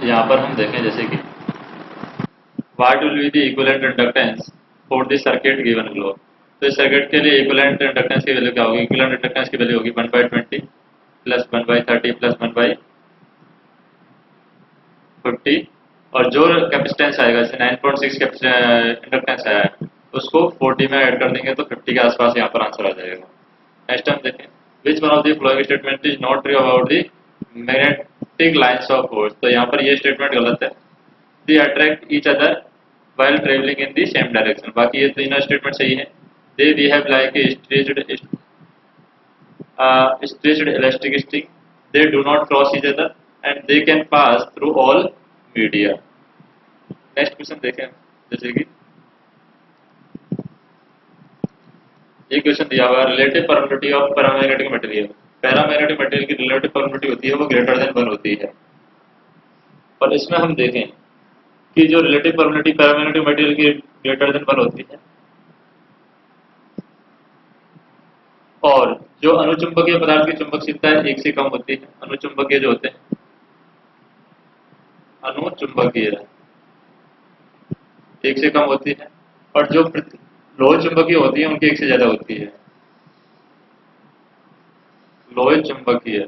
यहाँ पर हम देखें जैसे कि what will be the equivalent inductance for the circuit given below. तो इस सर्किट के लिए इक्विवेलेंट इंडक्टेंस की वैल्यू क्या होगी? इक्विवेलेंट इंडक्टेंस की वैल्यू होगी 1/20 प्लस 1/30 प्लस 1/50, और जो कैपेसिटेंस आएगा जैसे 9.6 इंडक्टेंस आया है उसको 40 में ऐड कर देंगे तो 50 के आसपास यहाँ पर आंसर आ जाएगा। नेक्स्ट हम देखें which one of the following statement is not true about the magnetic lines of force. तो यहाँ पर ये स्टेटमेंट गलत है। They attract each other while traveling in the same direction। बाकी ये तीनों स्टेटमेंट सही है। they behave like a stretched elastic string, they do not cross each other and they can pass through all media। Next question देखें जैसे कि ये question दिया हुआ है relative permittivity of paramagnetic material. Paramagnetic material की रिलेटिव परमिटिविटी होती है वो ग्रेटर देन 1 होती है। और इसमें हम देखें कि जो रिलेटिव परमिटिविटी पैरामैग्नेटिक मटेरियल की ग्रेटर देन 1 होती है और जो अनुचुंबकीय पदार्थ की चुंबकशीलता है 1 से कम होती है। अनुचुंबकीय जो होते हैं अनुचुंबकीय 1 से कम होती है और जो लोह चुंबकीय होती है उनकी 1 से ज्यादा होती है। लोह चुंबकीय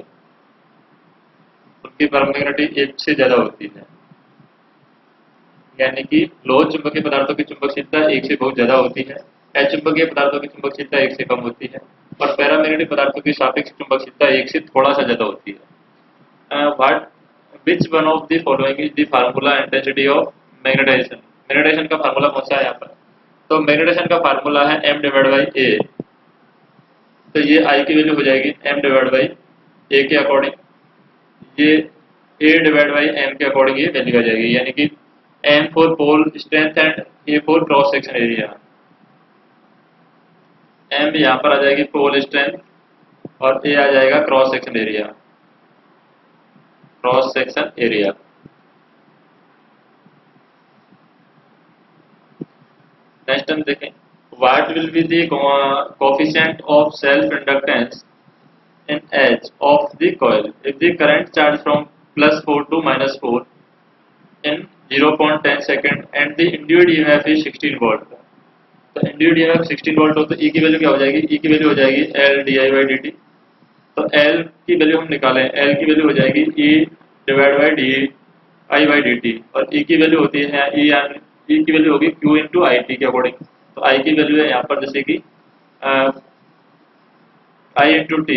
उनकी परमिटिविटी 1 से ज्यादा होती है, यानी कि लोह चुंबकीय पदार्थों की चुंबकशीलता 1 से बहुत ज्यादा होती है, अचुंबकीय पदार्थों की चुंबकशीलता 1 से कम होती है और पैरामैग्नेटिक पदार्थों की सापेक्ष चुंबकशीलता 1 से थोड़ा सा ज्यादा होती है। What which one of the following is the formula intensity of magnetization. Magnetization का फार्मूला कौन सा है यहाँ पर? तो मैग्नेटाइजेशन का फार्मूला है m/a। तो ये I की वैल्यू हो जाएगी m/a के अकॉर्डिंग, ये a/m के अकॉर्डिंग ये वैल्यू आ जाएगी, यानी कि m for pole strength and a for cross section area. m यहाँ पर आ जाएगी पोल स्ट्रेंथ और a आ जाएगा cross section area. Cross section area. Next हम देखें what will be the coefficient of self inductance in edge of the coil if the current charge from +4 to -4 in 0.10 second and the induced EMF is 16 volt। तो induced EMF 16 volt हो तो E की value क्या हो जाएगी? E की value हो जाएगी L di/dt। तो L की वैल्यू हम निकालें, L की वैल्यू हो जाएगी E/di/dt और E की वैल्यू होती है E की वैल्यू होगी Q × IT के अकॉर्डिंग। तो I की वैल्यू है यहाँ पर जैसे कि I × T,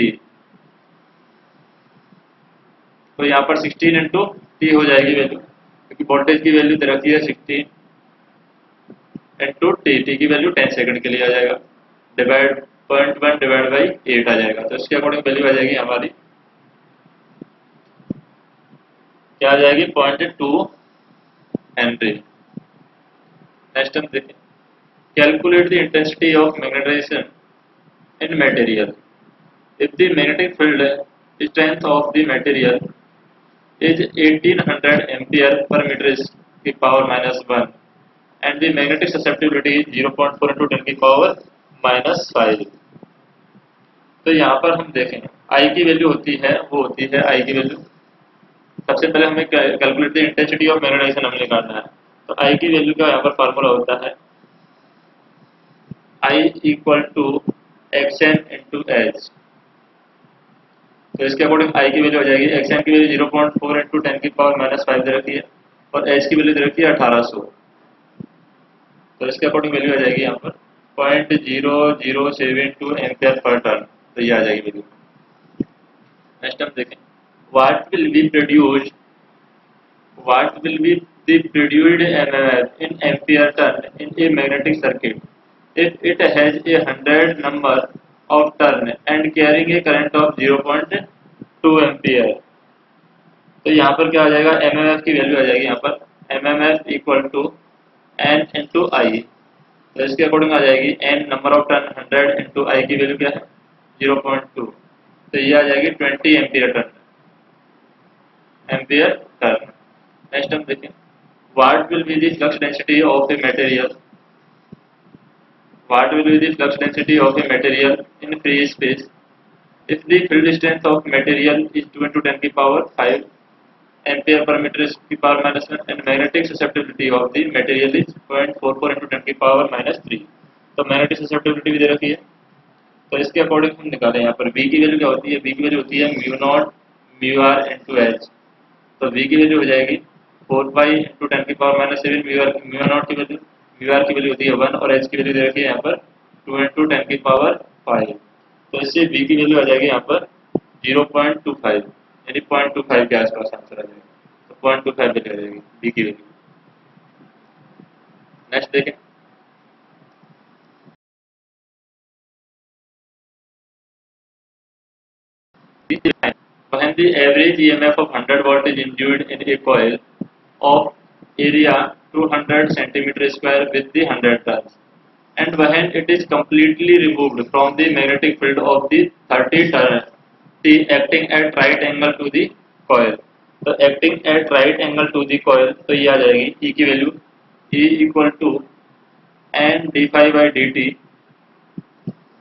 तो यहाँ पर 16 × T हो जाएगी वैल्यू, क्योंकि वोल्टेज की वैल्यू दे रखी है 16 × T की वैल्यू 10 सेकंड के लिए आ जाएगा, डिवाइड 0.1/8 आ जाएगा। तो इसके अकॉर्डिंग वैल्यू आ जाएगी हमारी क्या आ जाएगी? 0.2 हेनरी। नेक्स्ट हम देखें calculate the intensity of magnetisation in material if the magnetic field strength of the material is 1800 ampere per meter की power -1 and the magnetic susceptibility is 0.4 × 10 की पावर -5। तो यहाँ पर हम देखें I की वैल्यू होती है वो होती है I की वैल्यू, सबसे पहले हमें calculate the intensity of magnetisation हमें निकालना है। तो I की वैल्यू का यहाँ पर फार्मूला होता है I = xn × h। तो इसके अकॉर्डिंग I की वैल्यू आ जाएगी, xn की वैल्यू 0.4 × 10 की पावर -5 दे रखी है और h की वैल्यू दे रखी है 1800। तो इसके अकॉर्डिंग वैल्यू आ जाएगी यहाँ पर 0.0072 एम्पियर पर टर्न। तो ये आ जाएगी वैल्यू। नेक्स्ट हम देखें what will be produced MMF in ampere turn in a magnetic circuit if it has a 100 number of turn and carrying a current of 0.2 ampere. तो यहाँ पर क्या आ जाएगा? MMF की वैल्यू आ जाएगी यहाँ पर MMF = N × I। तो इसके अकॉर्डिंग आ जाएगी N number of turn 100 × I की वैल्यू क्या है? 0.2। तो ये आ जाएगी 20 एम्पियर टर्न। नेक्स्ट हम देखें what will be the flux density of a material in free space if the field strength of material is 2 × 10 की पावर 5 एम्पियर पर मीटर की power -1 and magnetic susceptibility of the material is 0.44 × 10 की power -3। तो magnetic susceptibility भी दे रखी है, तो इसके according हम निकालें यहाँ पर V की वैल्यू क्या होती है। V की वैल्यू होती है mu not mu R into H. तो V की वैल्यू हो जाएगी 4 पाई इंटू 10 की पावर -7 म्यू नॉट की वैल्यू, म्यू आर की वैल्यू होती है 1 और एच की वैल्यू दे रखी है यहाँ पर 2 इंटू 10 की पावर 5। तो इससे V की वैल्यू आ जाएगी यहाँ पर 0.25, यानी 0.25 के आसपास आंसर आ जाएगा। तो 0.25 वैल्यू आ जाएगी V की वैल्यू। नेक्स्ट देखें, when the average EMF of 100 volt is induced in a coil of area 200 centimeter square with the 100 turns, and when it is completely removed from the magnetic field of the 30 turn, the acting at right angle to the coil। तो acting at right angle to the coil, तो ये आ जाएगी E की value E equal to n d phi by D T.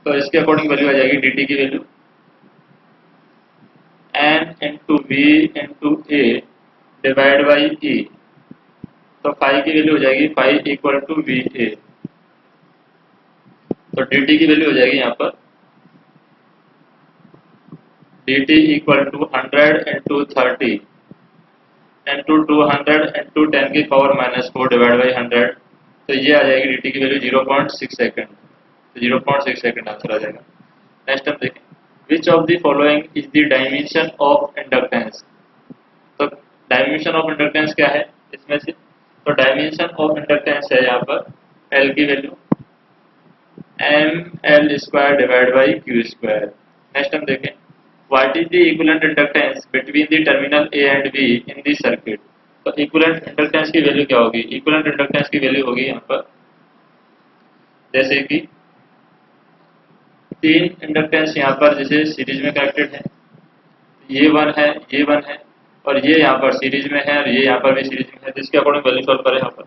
तो इसके according value आ जाएगी dt की value n into V into A divide by E. तो फाई की वैल्यू हो जाएगी phi equal to V A. तो dt की वैल्यू हो जाएगी यहाँ पर dt equal to 100 into 30 into 200 into 10 की पावर -4 डिवाइड बाई 100। तो ये आ जाएगी dt की वैल्यू 0.6 सेकंड। तो 0.6 सेकंड आंसर आ जाएगा। नेक्स्ट हम देखें, which of the following is the dimension of inductance. तो डायमेंशन ऑफ इंडक्टेंस क्या है इसमें से। तो डायमेंशन ऑफ इंडक्टेंस है यहाँ पर L की value ml square divide by Q square. Next हम देखें, what is the equivalent inductance between the terminal A and B in the circuit. तो इक्विवेलेंट इंडक्टेंस की वैल्यू क्या होगी। इक्विवेलेंट इंडक्टेंस की वैल्यू होगी यहाँ पर जैसे कि तीन इंडक्टेंस यहाँ पर जैसे सीरीज में कनेक्टेड है, ये वन है, ये वन है और ये यहाँ पर सीरीज में है और ये यहाँ पर भी सीरीज में है। जिसके अकॉर्डिंग वैल्यू सॉल्व करें यहाँ पर।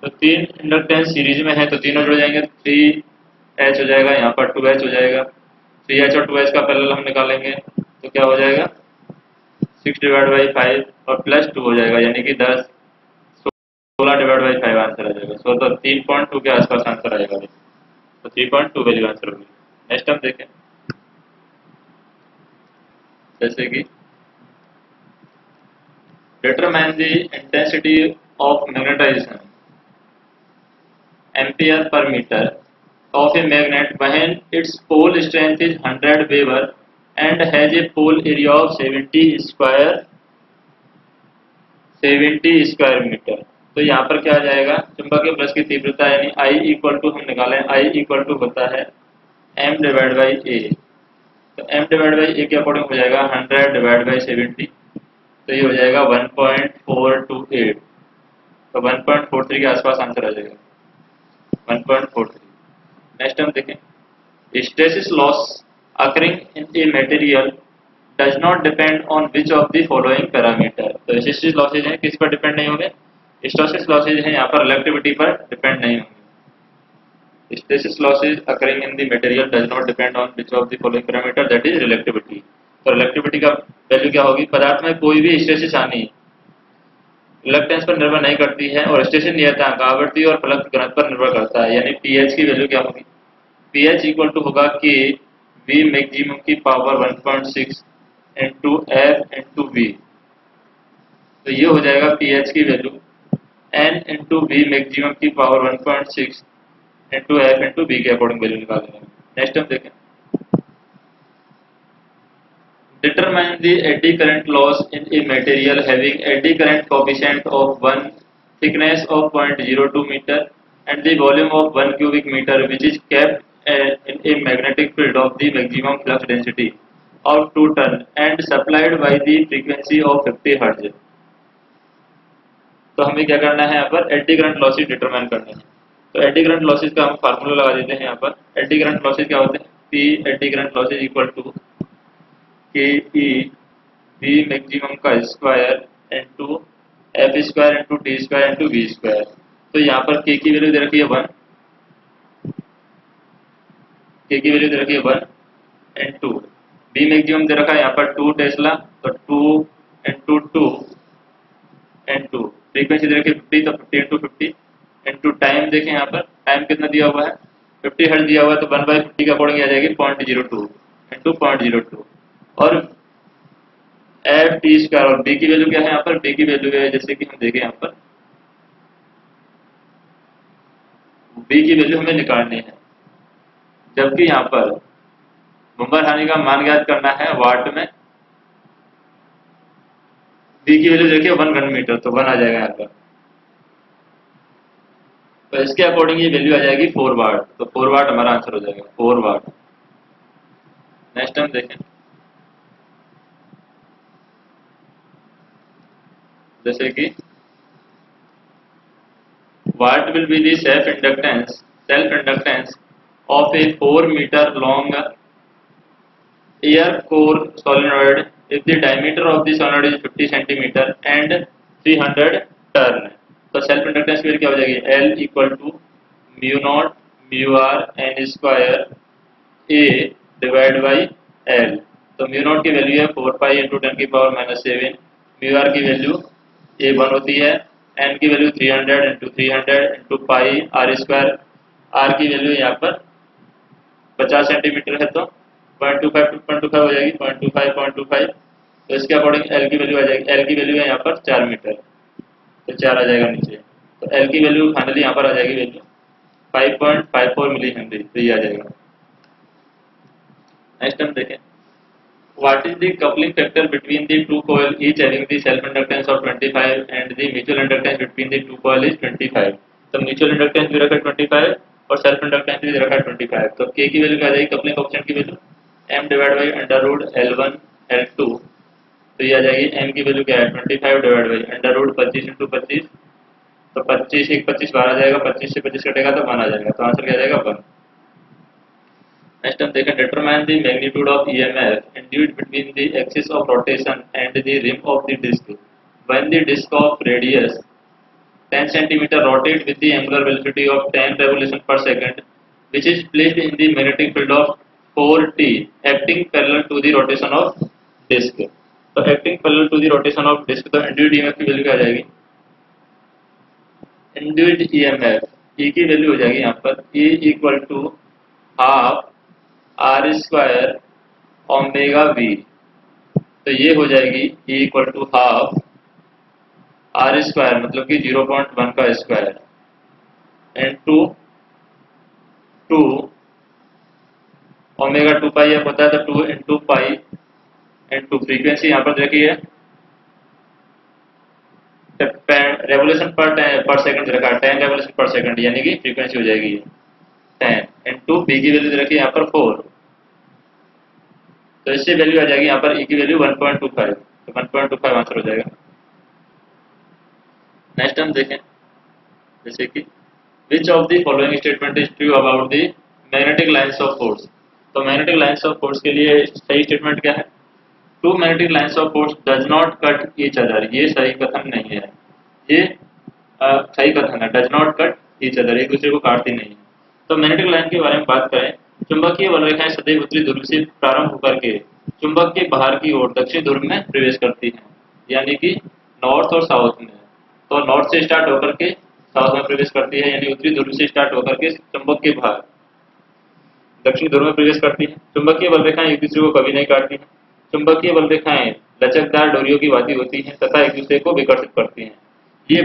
तो तीन इंडक्टेंस सीरीज में है तो तीनों जुड़ जाएंगे, 3H हो जाएगा, यहाँ पर 2H हो जाएगा। 3H और 2H का पैरेलल हम निकालेंगे तो क्या हो जाएगा 6 डिवाइड बाई 5 और प्लस 2 हो जाएगा, यानी कि 10 16 डिवाइड बाई 5 आंसर आ जाएगा। सो तो 3.2 के आसपास आंसर आएगा। तो 3.2 वैल्यू आंसर होगी। नेक्स्ट हम देखें, जैसे कि determine the intensity of magnetization ampere per meter of a magnet when its pole strength is 100 Weber and has a pole area of 70 square meter। तो यहाँ पर क्या आ जाएगा चुंबकीय प्लस की तीव्रता यानी I इक्वल टू हम निकालें I इक्वल टू होता है m डिवाइड बाई ए। तो m डिवाइड बाई ए के अकॉर्डिंग हो जाएगा 100 डिवाइड बाई 70। तो ये हो जाएगा 1.428। तो 1.43 के आसपास आंसर आ जाएगा 1.43। नेक्स्ट हम देखें, stasis loss occurring in a material does not depend on which of the following parameter. तो स्टेसिस लॉसेज हैं किस पर डिपेंड नहीं होंगे, स्टेसिस लॉसेज हैं यहाँ पर रिलेक्टिविटी पर डिपेंड नहीं होंगे। Hysteresis losses occurring in the material does not depend on which of the following parameter that is reluctivity. तो रिलेक्टिविटी का वैल्यू क्या होगी, पदार्थ में कोई भी स्टेसिस आनी रिलक्टेंस पर निर्भर नहीं करती है और स्टेशन नियतांक आवृत्ति और फलक घनत्व पर निर्भर करता है। यानी पीएच की वैल्यू क्या होगी, पीएच इक्वल टू होगा कि वी मैक्सिमम की power 1.6 into F into V. तो ये हो जाएगा पीएच की value N into V maximum की power 1.6 into F into V के अकॉर्डिंग वैल्यू निकालेंगे। नेक्स्ट हम देखें, determine the eddy current loss in a material having eddy current coefficient of 1, thickness of 0.02 meter and the volume of 1 cubic meter which is kept in a magnetic field of the maximum flux density of 2 ton and supplied by the frequency of 50 Hz। तो हमें क्या करना है यहाँ पर AD current losses determine करना है। तो एडी करंट लॉसेज का हम फार्मूला लगा देते हैं यहाँ पर। एडी करंट लॉसेज क्या होते हैं, P eddy current losses equal to K E V maximum का square into F square into T square into V square. तो यहाँ पर के की वैल्यू दे रखी है 1, के की वैल्यू दे रखी है 1 इंटू बी मैक्सिमम दे रखा है यहाँ पर 2 टेस्ला, तो 2 इंटू 2 इंटू फ्रीक्वेंसी दे रखी है 50, तो 50 इंटू 50 इंटू टाइम देखें यहाँ पर टाइम कितना दिया हुआ है 50 हर्ट्ज दिया हुआ है, तो 1/50 के अकॉर्डिंग आ जाएगी 0.02 इंटू 0.02 और एफ टी स्क्वायर। और बी की वैल्यू क्या है यहाँ पर, बी की वैल्यू है जैसे कि हम देखें यहाँ पर बी की वैल्यू हमें निकालनी है, जबकि यहाँ पर बम्पर हानि का मान ज्ञात करना है वाट में। बी की वैल्यू देखिए 1 घन मीटर, तो 1 आ जाएगा यहाँ पर, तो इसके अकॉर्डिंग ये वैल्यू आ जाएगी 4 वाट, तो 4 वाट हमारा आंसर हो जाएगा 4 वाट। नेक्स्ट हम देखें जैसे कि what will be the self inductance of a 4 meter long air core solenoid if the diameter of the solenoid is 50 centimeter and 300 turn। तो सेल्फ इंडक्टेंस की वैल्यू क्या हो जाएगी, L equal to mu not mu R N square A divide by L. तो mu naught की value है 4 pi into 10 की power -7, mu R की वैल्यू ए 1 होती है, एन की value 300 into 300 into pi R square. R की वैल्यू यहाँ पर 50 सेंटीमीटर है, तो 0.25 हो जाएगी 0.25। तो इसके अकॉर्डिंग एल की वैल्यू आ जाएगी, एल की वैल्यू है यहाँ पर 4 मीटर, तो 4 आ जाएगा नीचे। तो एल की वैल्यू फाइनली यहाँ पर आ जाएगी वैल्यू 5.54 मिली हेनरी, तो ये आ जाएगा। नेक्स्ट हम देखें what is the coupling factor between the two coil each having the self inductance of 25 and the mutual inductance between the two coil is 25। तो म्यूचुअल इंडक्टेंस भी रखा है 25 और सेल्फ इंडक्टेंस भी रखा है 25। तो k की वैल्यू क्या आ जाएगी, कपलिंग ऑप्शन की value m divide by under root L1 L2, तो ये आ जाएगी m की वैल्यू क्या है 25 divide by under root 25 into 25, तो 25 1 25 12 आ जाएगा, 25 से 25 कटेगा तो 1 आ जाएगा, तो आंसर क्या आ जाएगा 1। नेक्स्ट हम देखें determine the magnitude of EMF induced between the axis of rotation and the rim of the disc when the disc of radius 10 cm rotate with the angular velocity of 10 revolution per second which is placed in the magnetic field of 4t acting parallel to the rotation of disc। तो acting parallel to the rotation of disc, तो induced EMF की value क्या आ जाएगी, induced EMF E की value हो जाएगी यहाँ पर E equal to half R square omega V. तो ये हो जाएगी E equal to half R square मतलब कि 0.1 का स्क्वायर इंटू 2 ओमेगा 2 पाई आप होता है, तो 2 इंटू पाई इंटू फ्रीक्वेंसी यहाँ पर देखिए रेवोल्यूशन पर सेकंड रखा है 10 रेवोल्यूशन पर सेकंड, यानी कि फ्रीक्वेंसी हो जाएगी 10 इंटू बी की वैल्यू रखी है यहाँ पर 4, तो इससे वैल्यू आ जाएगी यहाँ पर E की वैल्यू 1.25, तो 1.25 आंसर हो जाएगा। नेक्स्ट हम देखें जैसे कि which of the following statement is true about the magnetic lines of force. तो मैग्नेटिक लाइन्स ऑफ फोर्स के लिए सही स्टेटमेंट क्या है, two magnetic lines of force does not cut each other. ये सही कथन नहीं है, ये सही कथन है, does not cut each other, एक दूसरे को काटती नहीं है। तो मैग्नेटिक लाइन के बारे में बात करें, चुंबकीय बल रेखाएं सदैव उत्तरी ध्रुव से प्रारंभ होकर के चुंबक के बाहर की ओर दक्षिण ध्रुव में प्रवेश करती हैं, यानी कि नॉर्थ और साउथ में। तो नॉर्थ से स्टार्ट होकर के साउथ में प्रवेश करती है, यानी उत्तरी ध्रुव से स्टार्ट होकर के चुंबक के बाहर दक्षिण ध्रुव में प्रवेश करती है। चुंबकीय बल रेखाएं एक दूसरे को कभी नहीं काटती हैं। चुंबकीय बल रेखाएं लचकदार डोरियों की भांति होती हैं तथा एक दूसरे को विकर्षित करती हैं। ये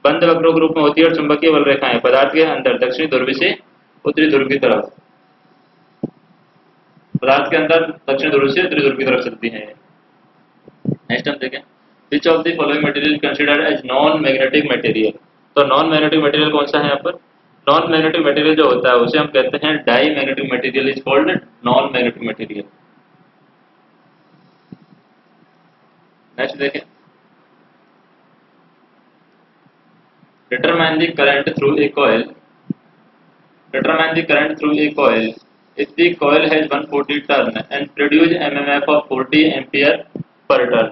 बंद वक्रों के रूप में होती है और चुंबकीय बल रेखाएं पदार्थ के अंदर दक्षिणी ध्रुव से उत्तरी ध्रुव की तरफ, पदार्थ के अंदर दक्षिण ध्रुव से उत्तरी ध्रुव की तरफ चलती हैं। नेक्स्ट हम देखें which of the following material considered as non magnetic material. तो नॉन मैग्नेटिक मटेरियल कौन सा है यहाँ पर, नॉन मैग्नेटिक मटेरियल जो होता है उसे हम कहते हैं diamagnetic material is called non magnetic material. Next देखें determine the current through a coil, determine the current through a coil if the coil has 140 turn and produce mmf of 40 ampere per turn।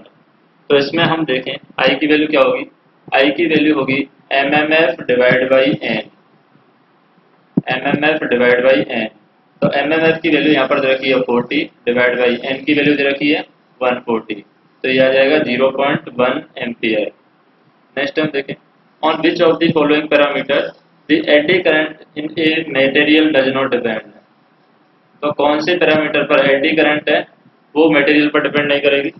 तो इसमें हम देखें I की value क्या होगी, I की value होगी mmf divide by n, mmf divide by n। तो एमएमएफ की वैल्यू यहाँ पर दे रखी है 40 डिवाइड बाई एन की वैल्यू दे रखी है 140, तो ये आ जाएगा 0.1 एम्पियर। नेक्स्ट हम देखें, on which of the following parameter the eddy current in a material does not depend. तो कौन से पैरामीटर पर एडी करंट है वो मटेरियल पर डिपेंड नहीं करेगी।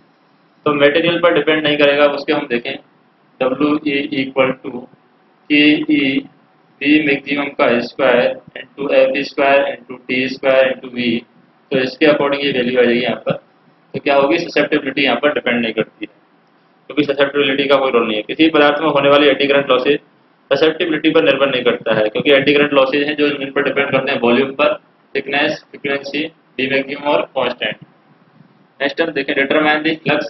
तो मटेरियल पर डिपेंड नहीं करेगा, उसके हम देखें W E equal to K E V maximum का square into F square into T square into V. तो इसके अकॉर्डिंग ये वैल्यू आ जाएगी यहाँ पर। तो क्या होगी, ससेप्टिबिलिटी यहाँ पर डिपेंड नहीं करती है, क्योंकि ससेप्टिबिलिटी का कोई रोल नहीं है। किसी पदार्थ में होने वाली एडी करंट लॉसेज ससेप्टिबिलिटी पर निर्भर नहीं करता है, क्योंकि एडी करंट लॉसेज हैं जो इन पर डिपेंड करते हैं वॉल्यूम पर, थिकनेस, फ्रीक्वेंसी, डी मैक्सिमम और कांस्टेंट। नेक्स्ट हम देखें, determine the flux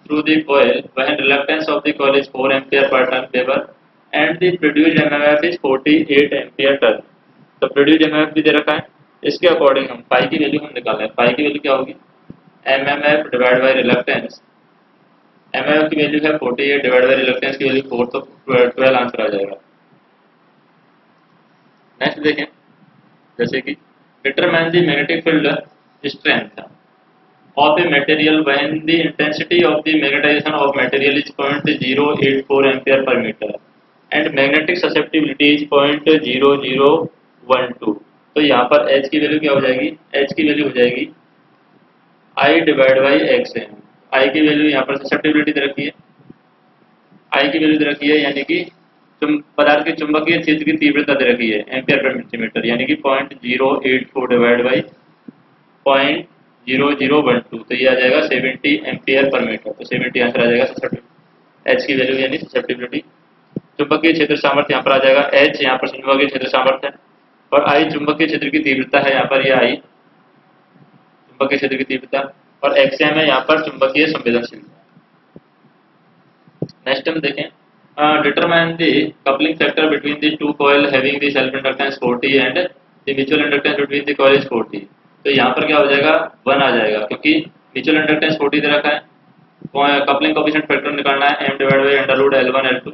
through the coil when reluctance of the coil is 4 ampere per turn paper and the produced MMF is 48 ampere turn. तो produced MMF भी दे रखा है, इसके according हम पाई की वैल्यू हम निकाल रहे हैं। पाई की वैल्यू क्या होगी, MMF divide by reluctance. MMF की वैल्यू है 48 डिवाइड बाय रिलक्टेंस की वैल्यू 4, तो 12 आंसर आ जाएगा। नेक्स्ट देखें, जैसे कि determine the magnetic field strength of a material when the intensity of the magnetization of material is 0.084 ampere per meter and magnetic susceptibility is 0.0012। तो यहाँ पर H की वैल्यू क्या हो जाएगी, H की वैल्यू हो जाएगी I डिवाइड बाई एक्स है। I की वैल्यू यहाँ पर ससेप्टिबिलिटी दे रखी है, I की वैल्यू दे रखी है, यानी कि पदार्थ के चुंबकीय क्षेत्र की तीव्रता दे रखी है एम्पियर पर सेंटीमीटर, यानी कि 0.084 डिवाइड बाई 0.0012, तो ये आ जाएगा 70 एम्पियर पर मीटर। तो 70 आंसर आ जाएगा ससेप्टिबिलिटी, एच की वैल्यू यानी ससेप्टिबिलिटी। चुंबकीय क्षेत्र सामर्थ्य यहाँ पर आ जाएगा, एच यहाँ पर चुंबकीय क्षेत्र सामर्थ्य है और आई चुंबकीय क्षेत्र की तीव्रता है, यहाँ पर ये आई चुंबकीय क्षेत्र की तीव्रता, और एक्सएम है यहाँ पर चुंबकीय संवेदनशीलता। नेक्स्ट हम देखें, determine the coupling factor between the two coil having the self inductance 40 and the mutual inductance between the coil is 40। तो यहाँ पर क्या हो जाएगा, 1 आ जाएगा, क्योंकि म्यूचुअल इंडक्टेंस 40 दे रखा है। कपलिंग कोएफिशिएंट फैक्टर निकालना है m divide by under root L1 L2।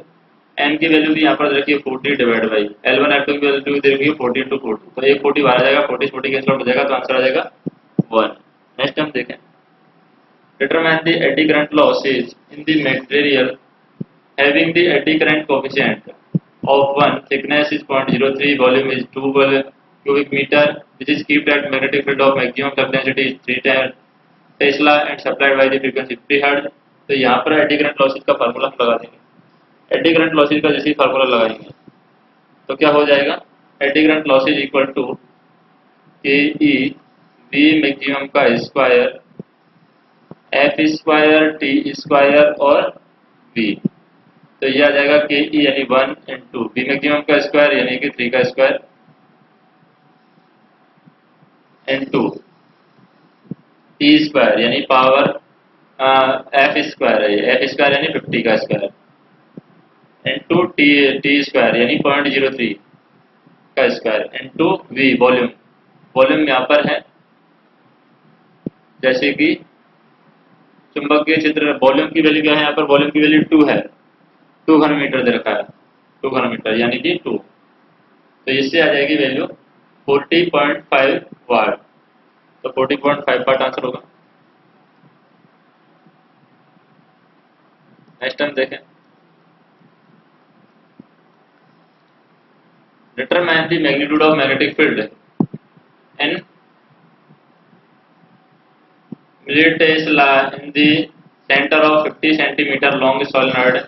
m की वैल्यू भी यहाँ पर रखी है 40 डिवाइड बाई L1 L2 की वैल्यू दे रखी है 40 इंटू 40, तो एक 40 बाहर आ जाएगा, 40 40 कैंसिल आउट हो जाएगा, तो आंसर आ जाएगा 1। नेक्स्ट हम देखें, determine the AD current losses in the material having the eddy current coefficient of 1, thickness is 0.03, volume is 2 cubic meter, which is kept at magnetic field of maximum flux density is 3 Tesla and supplied by the frequency 3 Hz। तो यहाँ पर AD current losses का formula हम लगा देंगे। AD current losses का जैसे ही formula लगाएंगे तो क्या हो जाएगा, eddy current losses equal to K E V maximum का square F square T square और वी। तो ये आ जाएगा के ई यानी 1 इंटू वी मैक्सिमम का स्क्वायर यानी कि 3 का स्क्वायर इंटू टी स्क्वायर यानी पावर एफ स्क्वायर है, एफ स्क्वायर यानी 50 का स्क्वायर इंटू टी स्क्वायर यानी 0.03 का square into V volume. Volume यहाँ पर है जैसे कि चुंबकीय क्षेत्र, वॉल्यूम की वैल्यू क्या है, यहाँ पर वॉल्यूम की वैल्यू 2 है, 2 घन मीटर दे रखा है, 2 घन मीटर यानी कि 2। तो इससे आ जाएगी वैल्यू 40.5 वाट। तो 40.5 वाट आंसर होगा। नेक्स्ट हम देखें, determine the magnitude of magnetic field in Tesla in the center of 50 centimeter long solenoid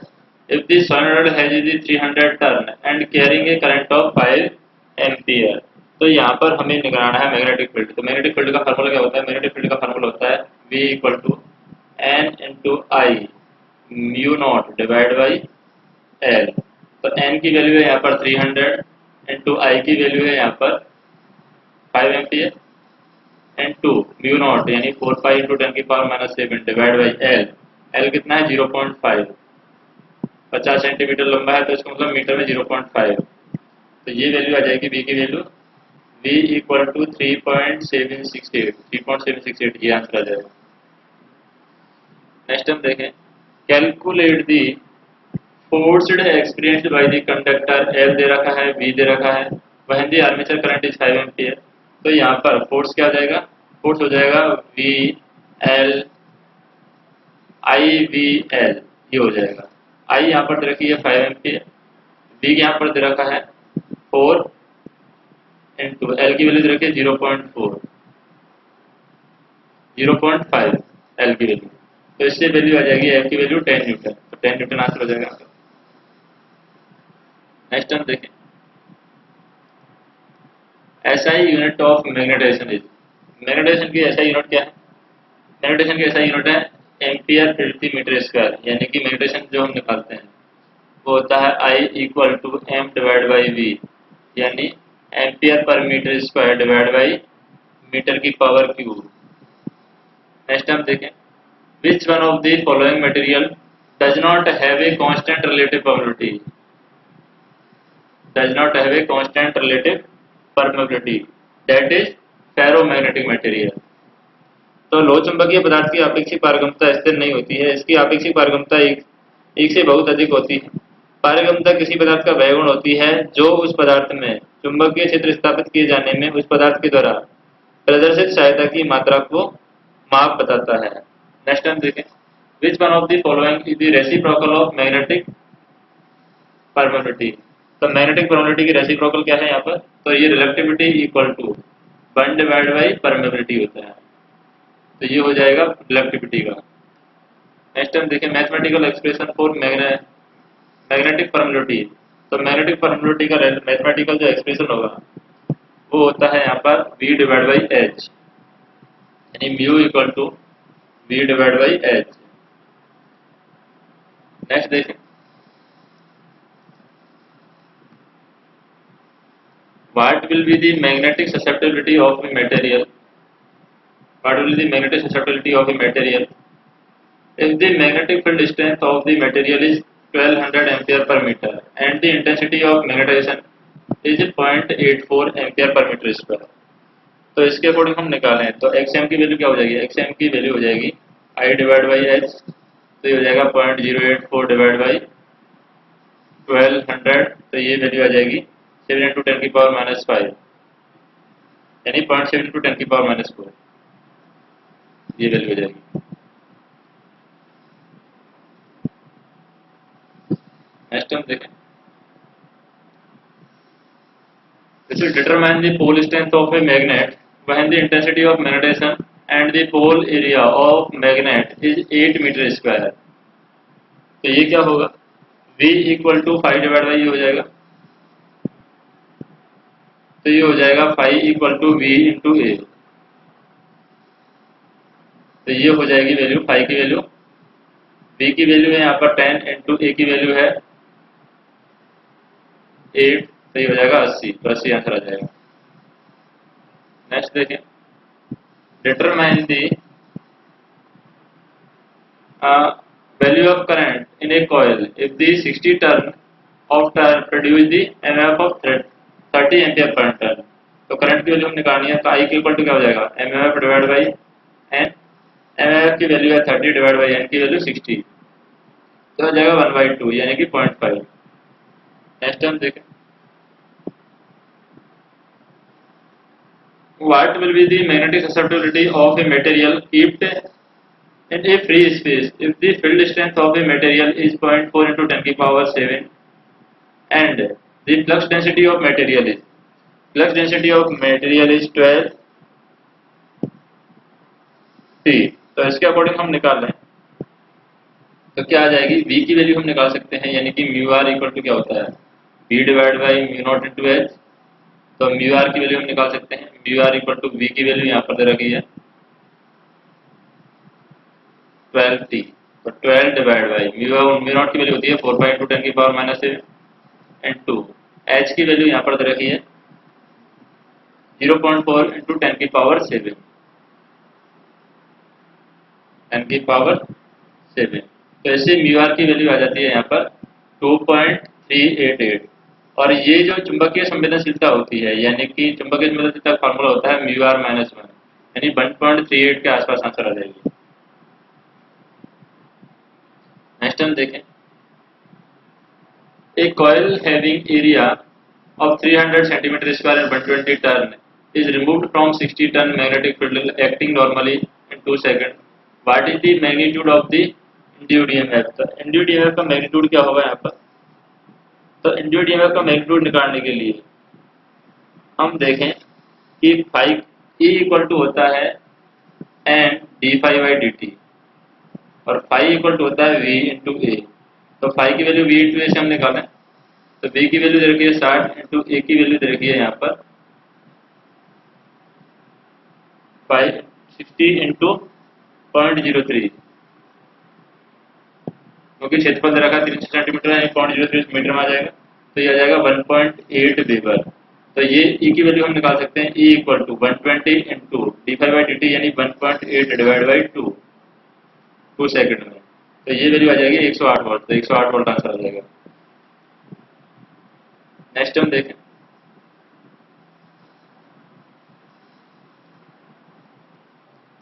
if the solenoid has the 300 turn and carrying a current of 5 ampere। तो यहाँ पर हमें निकालना है मैग्नेटिक फील्ड। तो मैग्नेटिक फील्ड का formula क्या होता है, मैग्नेटिक फील्ड का फार्मूला होता है V equal to N into I mu naught divide by L। तो N की वैल्यू है यहाँ पर 300 इंटू आई की वैल्यू है यहाँ पर 5 एम्पियर इंटू म्यू नॉट यानी 4 पाई इंटू 10 की power minus 7 divide by L. L कितना है 0.5, 50 सेंटीमीटर लंबा है तो इसका मतलब मीटर में 0.5। तो ये वैल्यू आ जाएगी बी की वैल्यू V इक्वल टू 3.768 ये आंसर आ जाएगा। नेक्स्ट हम देखें, calculate the forced experienced by the conductor L दे रखा है, V दे रखा है, when the armature current is 5 ampere तो यहाँ पर फोर्स क्या हो जाएगा, फोर्स हो जाएगा V L I V L, ये हो जाएगा। आई यहाँ पर दे रखी है 5 एम्पियर, वी यहाँ पर दे रखा है 4 इंटू एल की वैल्यू दे रखी है 0.4 0.5 एल की वैल्यू, तो इससे वैल्यू आ जाएगी एल की वैल्यू 10 न्यूटन, तो 10 न्यूटन आंसर हो जाएगा। नेक्स्ट हम देखें, SI unit of magnetization is, magnetization की एसआई यूनिट क्या है, मैग्नेटाइजेशन की एसआई यूनिट है एम्पियर प्रति मीटर स्क्वायर, यानी कि मैग्नेटाइजेशन जो हम निकालते हैं वो होता है I equal to M divide by V, यानी ampere per metre square divide by metre की पावर क्यूब। नेक्स्ट हम देखें, which one of the following material does not have a constant relative permeability, does not have a constant relative permeability, that is ferromagnetic material. तो लो चुंबकीय पदार्थ की आपेक्षिक पारगम्यता स्थिर नहीं होती है, इसकी आपेक्षिक पारगम्यता एक से बहुत अधिक होती है। पारगम्यता किसी पदार्थ का वह गुण होती है जो उस पदार्थ में चुंबकीय क्षेत्र स्थापित किए जाने में उस पदार्थ के द्वारा प्रदर्शित सहायता की मात्रा को माप बताता है। नेक्स्ट हम देखें, which one of the following is the reciprocal of magnetic permeability. तो मैग्नेटिक परमेबिलिटी की रेसिप्रोकल क्या है यहाँ पर, तो ये reluctivity equal to 1 divide by permeability होता है, तो ये हो जाएगा रिलेक्टिविटी का। नेक्स्ट हम देखें, mathematical expression for magnetic permeability. तो मैग्नेटिक परमेबिलिटी का मैथमेटिकल जो एक्सप्रेशन होगा वो होता है यहाँ पर v डिवाइड बाई एच, यानी mu equal to v divide by H. Next देखें, what will be the magnetic susceptibility of a material, what will be the magnetic susceptibility of a material if the magnetic field strength of the material is 1200 ampere per meter and the intensity of magnetization is 0.84 ampere per meter square। तो इसके according हम निकालें तो xm की value क्या हो जाएगी, xm की वैल्यू हो जाएगी I डिवाइड बाई एच, तो ये हो जाएगा 0.084 डिवाइड बाई 1200, तो ये वैल्यू आ जाएगी 7 इंटू 10 की पावर माइनस 5, यानी 0.7 इंटू 10 की पावर माइनस 4, ये वैल्यू हो जाएगी। नेक्स्ट हम देखें, this will determine the pole strength of a magnet when the intensity of magnetization and the pole area of magnet is 8 metre square. तो ये क्या होगा, V equal to 5 divide by ये हो जाएगा, तो ये हो जाएगा 5 equal to V into A, तो ये हो जाएगी वैल्यू 5 की वैल्यू, V की वैल्यू है यहाँ पर 10 इंटू ए की वैल्यू है 8, तो ये हो जाएगा 80, तो 80 आंसर आ जाएगा। नेक्स्ट देखें, determine the value of current in a coil if the 60 turn of turn produce the mmf of 30 ampere per turn। तो करंट की वैल्यू हम निकालनी है, तो I के इक्वल टू क्या हो जाएगा mmf divide by n, mmf की वैल्यू है 30 डिवाइड बाई n की वैल्यू 60, तो हो जाएगा 1/2 यानी कि 0.5। नेक्स्ट हम देखें, what will be the magnetic susceptibility of a material kept in a free space if the field strength of a material is 0.4 into 10 की power 7 and the flux density of material is 12 T। तो इसके according हम निकाल लें तो क्या आ जाएगी, V की वैल्यू हम निकाल सकते हैं, यानी कि म्यू आर इक्वल टू क्या होता है V divide by mu naught into H. तो म्यू आर की वैल्यू हम निकाल सकते हैं, mu R equal to V की वैल्यू यहाँ पर दे रखी है 12T, तो 12 डिवाइड बाई म्यू नॉट की वैल्यू होती है 4 इंटू 10 की पावर माइनस 7 इंटू एच की वैल्यू यहाँ पर दे रखी है 0.4 इंटू 10 की पावर 7, 10 की पावर 7। तो ऐसे म्यू आर की वैल्यू आ जाती है यहाँ पर 2.388, और ये जो चुंबकीय संवेदनशीलता होती है, यानी कि चुंबकीय संवेदनशीलता का फॉर्मूला होता है म्यू आर माइनस 1, यानी 1.38 के आसपास आंसर आ जाएगी। नेक्स्ट हम देखें, एक coil having area of 300 centimeter square and 120 turn is removed from 60-ton magnetic field acting normally in 2 seconds. What is the magnitude of the induced EMF? तो induced EMF का magnitude क्या होगा यहाँ पर? तो induced EMF का magnitude निकालने के लिए हम देखें कि फाई E इक्वल टू होता है N D phi by D T और फाई इक्वल टू होता है V इंटू ए। तो फाई की वैल्यू V इंटू ए से हम निकालें तो V की वैल्यू दे रखी है 60 इंटू ए की वैल्यू दे रखी है यहाँ पर 60 इंटू 0.03 क्योंकि क्षेत्रफल दे रखा है 300 सेंटीमीटर है 0.03 मीटर में आ जाएगा तो ये आ जाएगा 1.8 वेबर। तो ये E की वैल्यू हम निकाल सकते हैं E equal to 120 into D phi by D T यानी 1.8 डिवाइड बाई 2 सेकंड में। तो ये वैल्यू आ जाएगी 108 वोल्ट। तो 108 वोल्ट आंसर आ जाएगा। नेक्स्ट हम देखें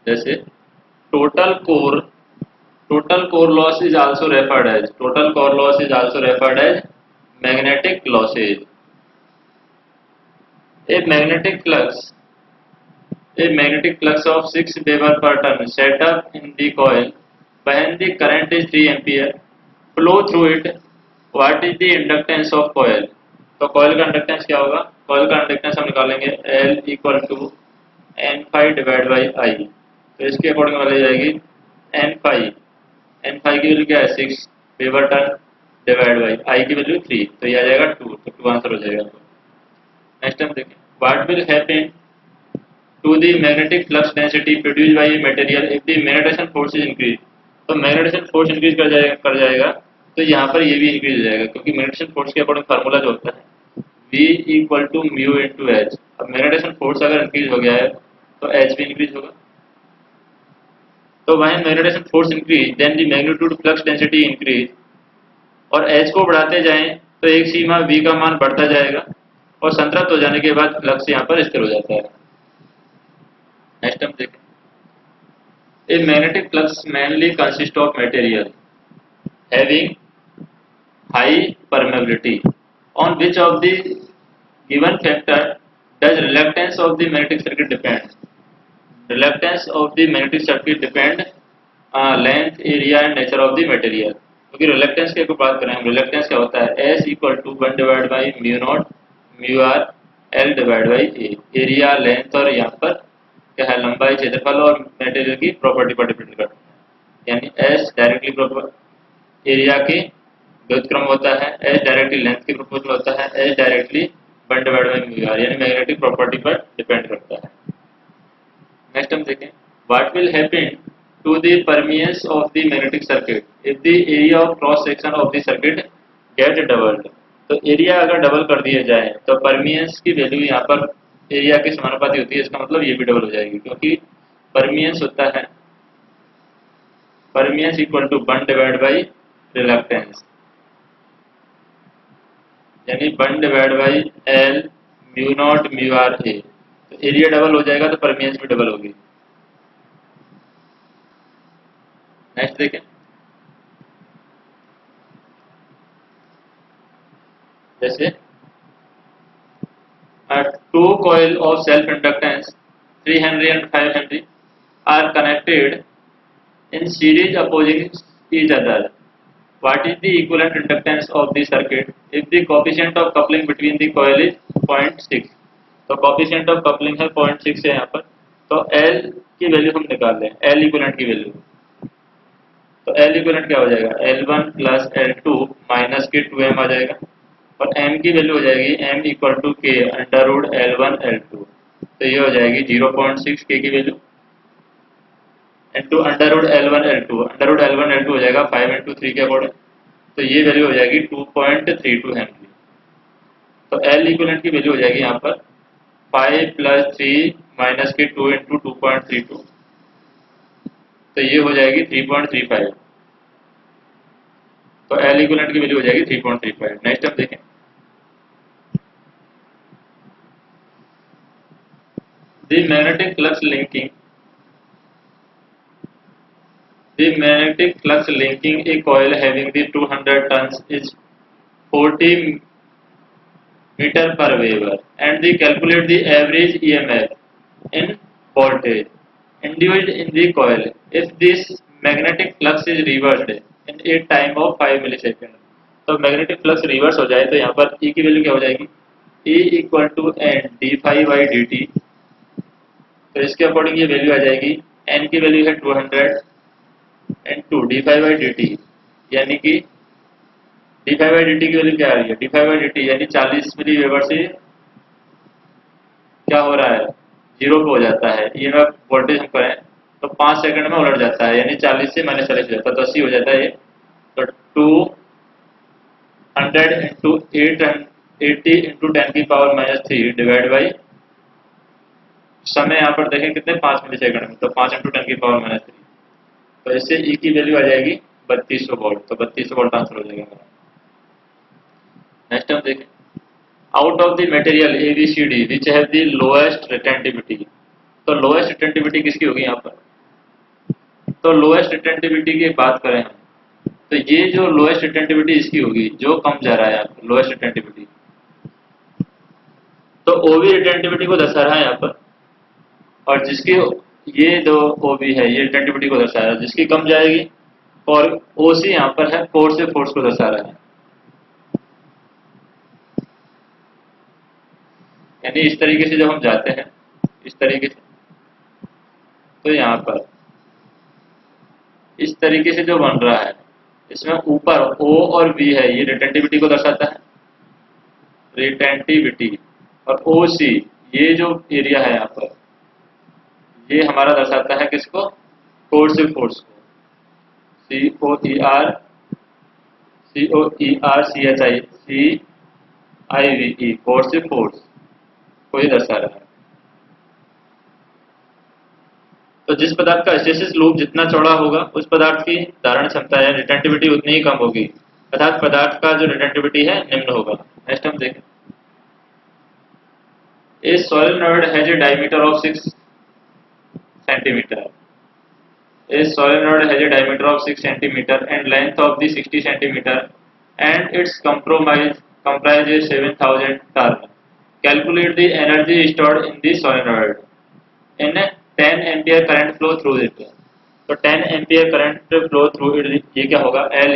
जैसे total core loss is also referred as magnetic losses. A magnetic flux of 6 Weber per turn set up in the coil when the current is 3 ampere flow through it. What is the inductance of coil? तो coil का inductance क्या होगा? coil का inductance हम निकालेंगे L equal to n phi divide by I। तो इसके according वाली जाएगी n फाई की वैल्यू क्या है 6 weber turn divide by I की वैल्यू 3 तो ये आ जाएगा 2। तो 2 आंसर हो जाएगा। नेक्स्ट हम देखें what will happen to the magnetic flux density produced by a material if the magnetization force is increased। तो मैग्नेटाइजेशन फोर्स इंक्रीज कर जाएगा तो यहाँ पर ये भी इंक्रीज हो जाएगा क्योंकि मैग्नेटाइजेशन फोर्स के अकॉर्डिंग फार्मूला जो होता है V equal to mu into H. अब मैग्नेटाइजेशन फोर्स अगर इंक्रीज हो गया है तो एच भी इंक्रीज होगा। तो वह magnetization force increase then the magnitude flux density increase और एच को बढ़ाते जाएं तो एक सीमा V का मान बढ़ता जाएगा और संतृप्त हो जाने के बाद फ्लक्स यहाँ पर स्थिर हो जाता है। नेक्स्ट हम देखें a magnetic flux mainly consist of material having high permeability on which of the given factor does reluctance of the magnetic circuit depend. Reluctance of the magnetic circuit depend length area and nature of the material. क्योंकि reluctance की बात करें हम reluctance क्या होता है S equal to 1 divide by mu not mu R L divide by A. Area length और यहाँ पर क्या है लंबाई क्षेत्रफल और मटेरियल की प्रॉपर्टी पर डिपेंड करता है। यानी S डायरेक्टली एरिया के व्युत्क्रम होता है S डायरेक्टली लेंथ के प्रोपोर्शनल होता है S directly 1 divide by mu R यानी मैग्नेटिक प्रॉपर्टी पर डिपेंड करता है। नेक्स्ट हम देखें what will happen to the permeance of the magnetic circuit if the area of cross section of the circuit get doubled. तो area अगर double कर दिया जाए तो परमियंस की वैल्यू यहाँ पर एरिया के समानुपाती होती है। इसका मतलब ये भी डबल हो जाएगी क्योंकि परमियंस होता है permeance equal to 1 divide by reluctance यानी 1 divide by L mu not mu R A. तो एरिया डबल हो जाएगा तो परमियंस भी डबल होगी। नेक्स्ट देखें जैसे two coil of self inductance 3 Henry and 5 Henry are connected in series opposing each other. What is the equivalent inductance of the circuit if the coefficient of coupling between the coil is 0.6। तो coefficient of coupling है 0.6 है यहाँ पर। तो L की value हम निकाल लें L इक्विवेलेंट की वैल्यू। तो L इक्विवेलेंट क्या हो जाएगा L1 प्लस L2 माइनस के 2m आ जाएगा और m की वैल्यू हो जाएगी m equal to K under root L1 L2। तो ये हो जाएगी 0.6 के की value into under root L1 L2। Under root L1 L2 हो जाएगा 5 इंटू 3 के अकॉर्डिंग। तो ये वैल्यू हो जाएगी 2.32 हेनरी। तो L इक्विवेलेंट की वैल्यू हो जाएगी यहाँ पर 5 प्लस 3 माइनस के 2 इंटू 2.32। तो ये हो जाएगी 3.35। तो L इक्विवेलेंट की वैल्यू हो जाएगी 3.35। नेक्स्ट हम देखें the magnetic flux linking a coil having the 200 turns is 40 meter per Weber and they calculate the average EMF in voltage induced in the coil if this magnetic flux is reversed in a time of 5 millisecond. तो magnetic flux reverse हो जाए तो यहाँ पर E की value क्या हो जाएगी, E equal to N D phi by D T. तो इसके अकॉर्डिंग ये वैल्यू आ जाएगी, N की वैल्यू है 200 and 2 D phi by D T, यानी कि D phi by D T की वैल्यू क्या आ रही है, D phi by D T यानी 40 मिली वेबर से क्या हो रहा है, जीरो पे हो जाता है। ईएमएफ वोल्टेज हम करें तो 5 सेकंड में उलट जाता है, यानी 40 से -40 हो जाता है, तो 80 हो जाता है ये। तो 200 इंटू 80 इंटू 10⁻³ डिवाइड बाई समय यहाँ पर देखें कितने, 5 मिली सेकंड में, तो 5 इंटू 10⁻³। तो इससे ई की वैल्यू आ जाएगी 3200 वोल्ट। तो 3200 वोल्ट आंसर हो जाएगा हमारा। नेक्स्ट हम देखें, out of the material ABCD which have the lowest retentivity। तो lowest retentivity किसकी होगी यहाँ पर, तो lowest retentivity की बात करें हम तो ये जो lowest retentivity इसकी होगी जो कम जा रहा है यहाँ पर lowest retentivity, तो OB retentivity को दर्शा रहा है यहाँ पर, और जिसकी ये दो OB है ये retentivity को दर्शा रहा है, जिसकी कम जाएगी, और OC यहाँ पर है फोर्स से फोर्स को दर्शा रहा है। यानी इस तरीके से जब हम जाते हैं इस तरीके से, तो यहाँ पर इस तरीके से जो बन रहा है इसमें ऊपर O और B है, ये रिटेंटिविटी को दर्शाता है, रिटेंटिविटी, और OC ये जो एरिया है यहाँ पर ये हमारा दर्शाता है किसको, फोर्स से फोर्स को, COER फोर्स से फोर्स को ही दर्शा रहा है। तो जिस पदार्थ का हिस्टैरिसीस लूप जितना चौड़ा होगा उस पदार्थ की धारण क्षमता या रिटेंटिविटी उतनी ही कम होगी, अर्थात पदार्थ का जो रिटेंटिविटी है निम्न होगा। नेक्स्ट हम देखें, ए solenoid has a diameter of 6 centimetre. A solenoid has a diameter of 6 cm and length of the 60 cm and its comprises 7000 turns. Calculate the energy stored in the solenoid in 10 ampere current flow through it। तो 10 ampere current flow through it ये क्या होगा, L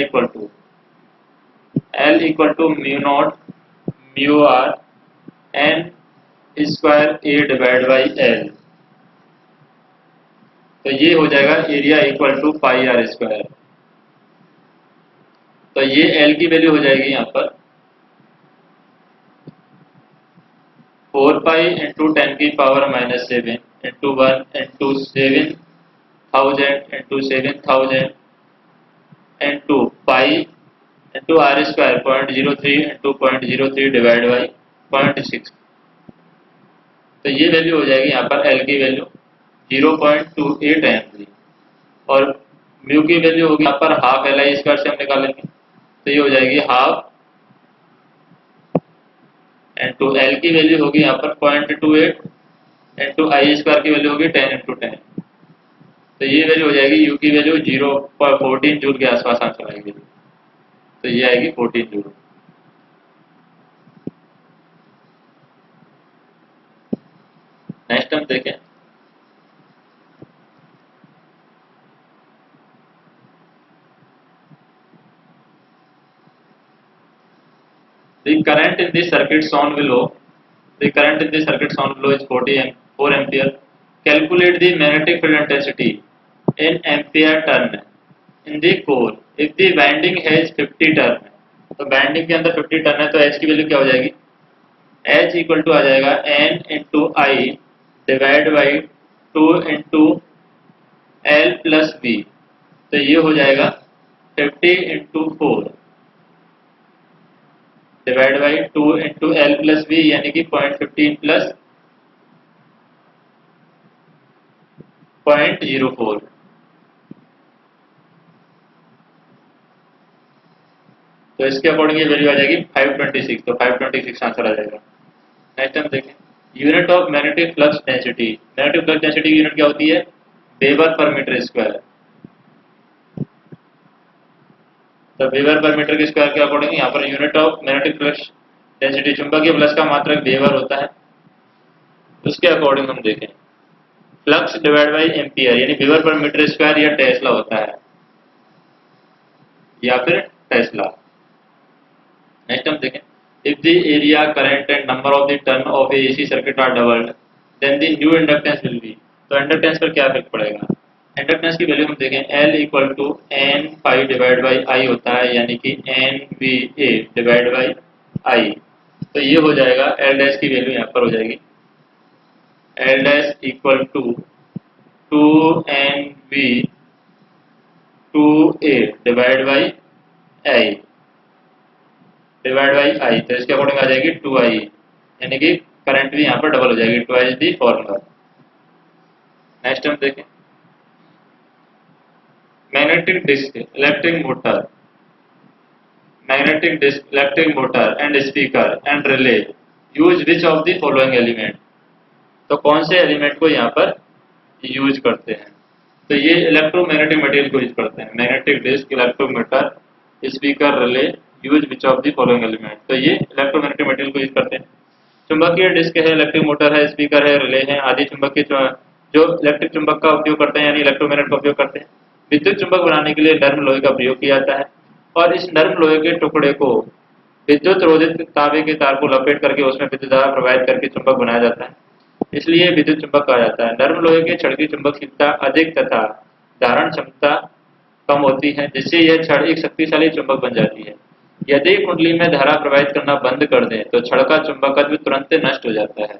equal to mu naught mu r n square A divided by L। तो ये हो जाएगा area equal to pi R square. तो ये एल की वैल्यू हो जाएगी यहाँ पर 4 pi into 10⁻⁻7 into 1 into 7000 into 7000 into pi into R square 0.03 into 0.03 divide by 0.6। तो ये वैल्यू हो जाएगी यहाँ पर एल की वैल्यू 0.28 एम्पीयर, और म्यू की वैल्यू होगी यहाँ पर हाफ एल आई स्क्वायर से हम निकालेंगे, तो ये हो जाएगी हाफ इंटू एल की वैल्यू होगी यहाँ पर 0.28 इंटू आई स्क्वायर की वैल्यू होगी 10 इंटू 10। तो ये वैल्यू हो जाएगी यू की वैल्यू 0.14 जूल के आसपास आंसर आएगी, तो ये आएगी 14 जूल। नेक्स्ट हम देखें, the current in the circuit shown below is 4 ampere. Calculate the magnetic field intensity in ampere turn in the core if the winding has 50 turn। तो वाइंडिंग के अंदर 50 टर्न है, तो H की वैल्यू क्या हो जाएगी, H इक्वल टू आ जाएगा N into I divide by 2 into L plus B। तो ये हो जाएगा 50 into 4 divide by 2 into L plus B, यानी कि 0.15 प्लस 0.04। तो इसके अकॉर्डिंग ये वैल्यू आ जाएगी 526। तो 526 आंसर आ जाएगा। नेक्स्ट हम देखें, unit of magnetic flux density. Magnetic flux density की यूनिट क्या होती है, वेबर पर मीटर स्क्वायर। तो वेबर पर मीटर के स्क्वायर के अकॉर्डिंग यहाँ per unit of magnetic flux density चुंबकीय प्लस का मात्रक वेबर होता है, उसके अकॉर्डिंग हम देखें फ्लक्स डिवाइड बाई एम्पियर यानी वेबर पर मीटर स्क्वायर या टेस्ला होता है या फिर टेस्ला। नेक्स्ट हम देखें if the area current and number of the turn of a AC circuit are doubled then the new inductance will be. तो इंडक्टेंस पर क्या इफेक्ट पड़ेगा? इंडक्टेंस की वैल्यू हम देखें L equal to N phi divide by I होता है यानी कि N V A divide by I. तो ये हो जाएगा L डैश की वैल्यू यहाँ पर हो जाएगी L dash equal to 2NV 2A divide by I divide by I. तो इसके अकॉर्डिंग आ जाएगी 2I यानी कि करंट भी यहाँ पर डबल हो जाएगी, 2I is the formula. Next हम देखें magnetic disk electric motor and speaker and relay use which of the following element. तो कौन से एलिमेंट को यहाँ पर यूज करते हैं? तो ये इलेक्ट्रोमैग्नेटिक मटेरियल को यूज करते हैं, magnetic disk electrometer speaker relay use which of the following element. तो ये इलेक्ट्रोमैग्नेटिक मटेरियल को यूज करते हैं। चुंबकीय डिस्क है, इलेक्ट्रिक मोटर है, स्पीकर है, रिले है आदि चुंबकीय जो इलेक्ट्रिक चुंबक का उपयोग करते हैं यानी इलेक्ट्रोमैग्नेट का उपयोग करते हैं। विद्युत चुंबक बनाने के लिए नर्म लोहे का प्रयोग किया जाता है और इस नर्म लोहे के टुकड़े को विद्युत रोधित तांबे के तार को लपेट करके उसमें विद्युत धारा प्रवाहित करके चुंबक बनाया जाता है, इसलिए विद्युत चुंबक कहा जाता है। नर्म लोहे के छड़ की चुंबकशीलता अधिक तथा धारण क्षमता कम होती है जिससे यह छड़ एक शक्तिशाली चुंबक बन जाती है। यदि कुंडली में धारा प्रवाहित करना बंद कर दें तो छड़ का चुंबकत्व तुरंत नष्ट हो जाता है।